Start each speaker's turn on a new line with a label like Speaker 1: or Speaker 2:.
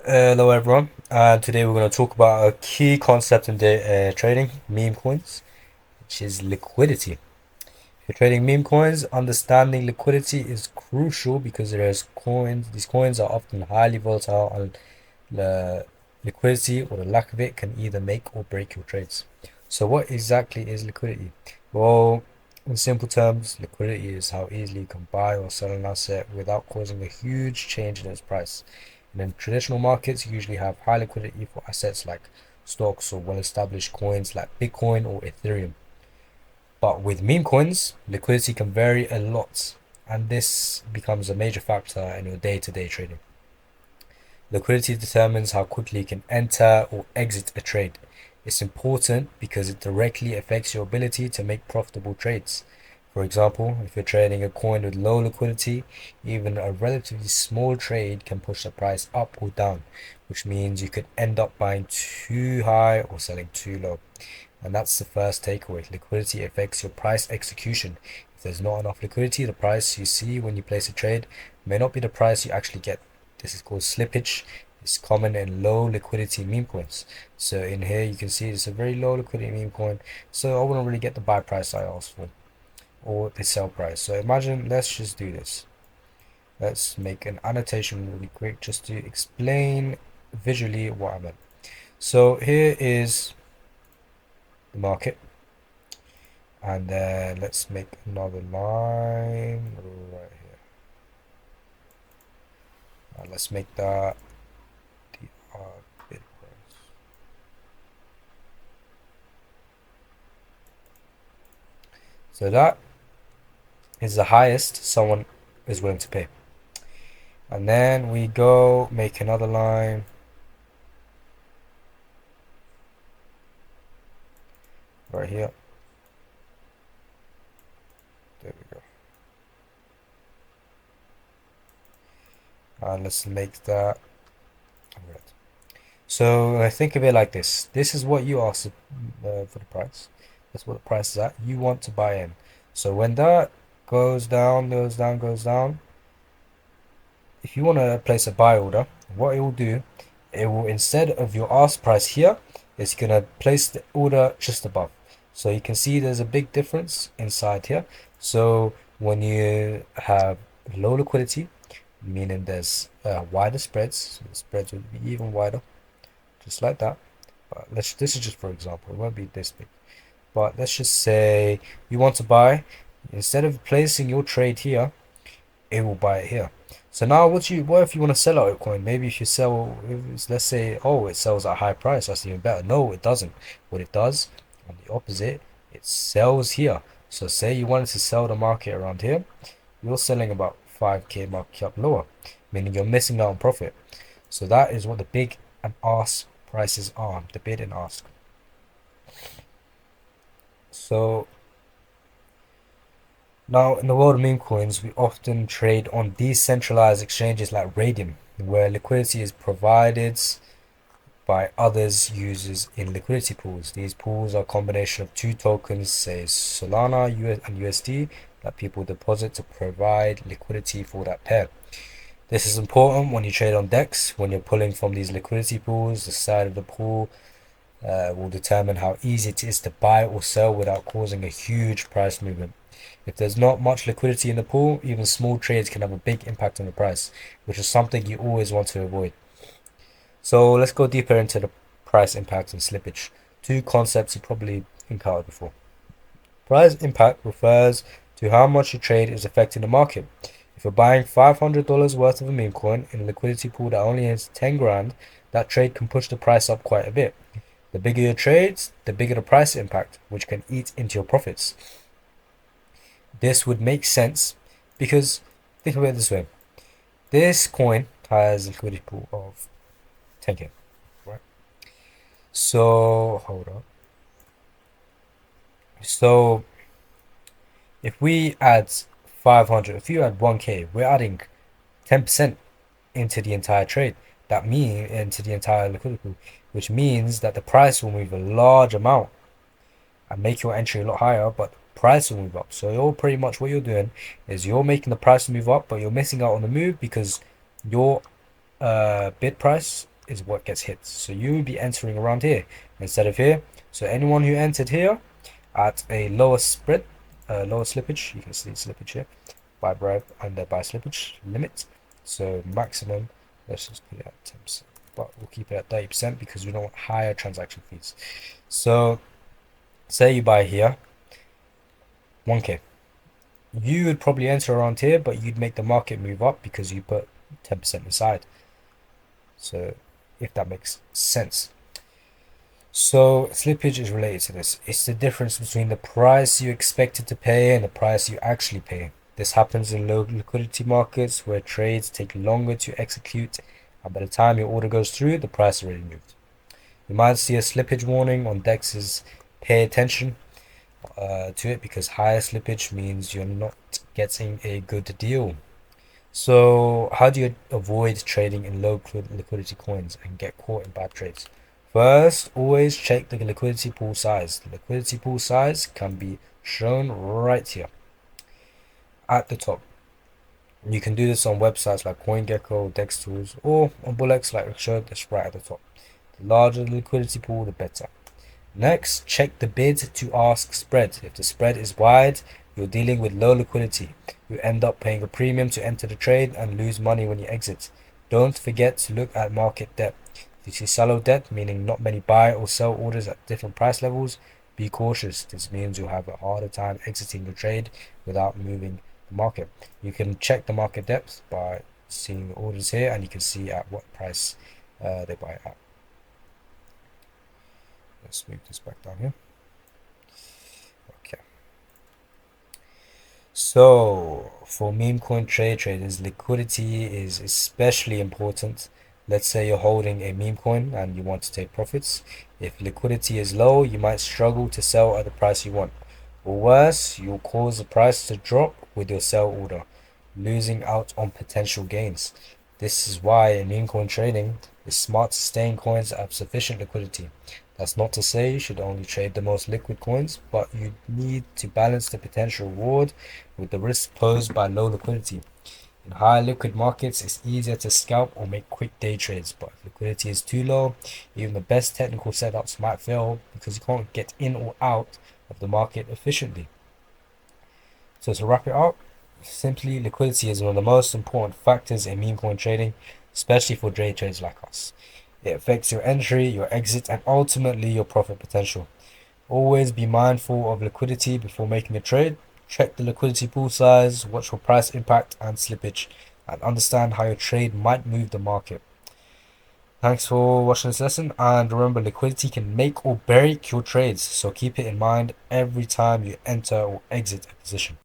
Speaker 1: Hello everyone, today we're going to talk about a key concept in trading meme coins, which is liquidity. If you're trading meme coins, understanding liquidity is crucial because these coins are often highly volatile, and the liquidity or the lack of it can either make or break your trades. So what exactly is liquidity? Well, in simple terms, liquidity is how easily you can buy or sell an asset without causing a huge change in its price. And in traditional markets, you usually have high liquidity for assets like stocks or well-established coins like Bitcoin or Ethereum. But with meme coins, liquidity can vary a lot, and this becomes a major factor in your day-to-day trading. Liquidity determines how quickly you can enter or exit a trade. It's important because it directly affects your ability to make profitable trades. For example, if you're trading a coin with low liquidity, even a relatively small trade can push the price up or down, which means you could end up buying too high or selling too low. And that's the first takeaway. Liquidity affects your price execution. If there's not enough liquidity, the price you see when you place a trade may not be the price you actually get. This is called slippage. It's common in low liquidity meme coins. So in here you can see it's a very low liquidity meme coin. So I wouldn't really get the buy price I asked for or the sell price. So imagine, let's just do this. Let's make an annotation really quick just to explain visually what I meant. So here is the market. And then let's make another line right here. Let's make that the bid price. So that is the highest someone is willing to pay. And then we go make another line right here. There we go. And let's make that red. So I think of it like this. This is what you asked for the price. That's what the price is at. You want to buy in. So when that goes down, goes down, goes down, if you want to place a buy order, what it will do, it will, instead of your ask price here, it's going to place the order just above. So you can see there's a big difference inside here. So when you have low liquidity, meaning there's wider spreads, so the spreads will be even wider, just like that. But this is just for example, it won't be this big. But let's just say you want to buy, instead of placing your trade here, it will buy it here. So now what if you want to sell out a coin? Maybe if you sell, let's say, oh, it sells at a high price, that's even better. No, it doesn't. What it does, on the opposite, it sells here. So say you wanted to sell the market around here, you're selling about 5k market cap lower, meaning you're missing out on profit. So that is what the bid and ask prices are, the bid and ask. So now, in the world of meme coins, we often trade on decentralized exchanges like Radium, where liquidity is provided by others users in liquidity pools. These pools are a combination of two tokens, say Solana and USD, that people deposit to provide liquidity for that pair. This is important when you trade on DEX. When you're pulling from these liquidity pools, the side of the pool will determine how easy it is to buy or sell without causing a huge price movement. If there's not much liquidity in the pool, even small trades can have a big impact on the price, which is something you always want to avoid. So let's go deeper into the price impact and slippage. Two concepts you probably encountered before. Price impact refers to how much your trade is affecting the market. If you're buying $500 worth of a meme coin in a liquidity pool that only has 10 grand, that trade can push the price up quite a bit. The bigger your trades, the bigger the price impact, which can eat into your profits. This would make sense because think of it this way. This coin has a liquidity pool of 10k, right? So hold on. So if we add 500, if you add 1k, we're adding 10% into the entire trade. That means into the entire liquidity pool, which means that the price will move a large amount and make your entry a lot higher, but price will move up. So you're pretty much what you're doing is you're making the price move up, but you're missing out on the move because your bid price is what gets hit. So you would be entering around here instead of here. So anyone who entered here at a lower spread, lower slippage, you can see slippage here, buy bribe and buy slippage limit. So maximum, let's just put it at 10%, but we'll keep it at 30% because we don't want higher transaction fees. So say you buy here 1k, you would probably enter around here, but you'd make the market move up because you put 10% inside. So if that makes sense. So slippage is related to this. It's the difference between the price you expected to pay and the price you actually pay. This happens in low liquidity markets where trades take longer to execute, and by the time your order goes through, the price already moved. You might see a slippage warning on DEXs. Pay attention to it because higher slippage means you're not getting a good deal. So how do you avoid trading in low liquidity coins and get caught in bad trades? First, always check the liquidity pool size. The liquidity pool size can be shown right here at the top. You can do this on websites like CoinGecko, DexTools, or on Bullex like I showed, that's right at the top. The larger the liquidity pool, the better. Next, check the bid to ask spread. If the spread is wide, you're dealing with low liquidity. You end up paying a premium to enter the trade and lose money when you exit. Don't forget to look at market depth. If you see shallow depth, meaning not many buy or sell orders at different price levels, be cautious. This means you'll have a harder time exiting your trade without moving the market. You can check the market depth by seeing the orders here, and you can see at what price they buy at. Let's move this back down here. Okay. So for meme coin traders, liquidity is especially important. Let's say you're holding a meme coin and you want to take profits. If liquidity is low, you might struggle to sell at the price you want. Or worse, you'll cause the price to drop with your sell order, losing out on potential gains. This is why in meme coin trading, it's smart to stay in coins that have sufficient liquidity. That's not to say you should only trade the most liquid coins, but you need to balance the potential reward with the risk posed by low liquidity. In high liquid markets, it's easier to scalp or make quick day trades, but if liquidity is too low, even the best technical setups might fail because you can't get in or out of the market efficiently. So to wrap it up, simply liquidity is one of the most important factors in meme coin trading, especially for day traders like us. It affects your entry, your exit, and ultimately your profit potential. Always be mindful of liquidity before making a trade. Check the liquidity pool size, watch for price impact and slippage, and understand how your trade might move the market. Thanks for watching this lesson, and remember, liquidity can make or break your trades, so keep it in mind every time you enter or exit a position.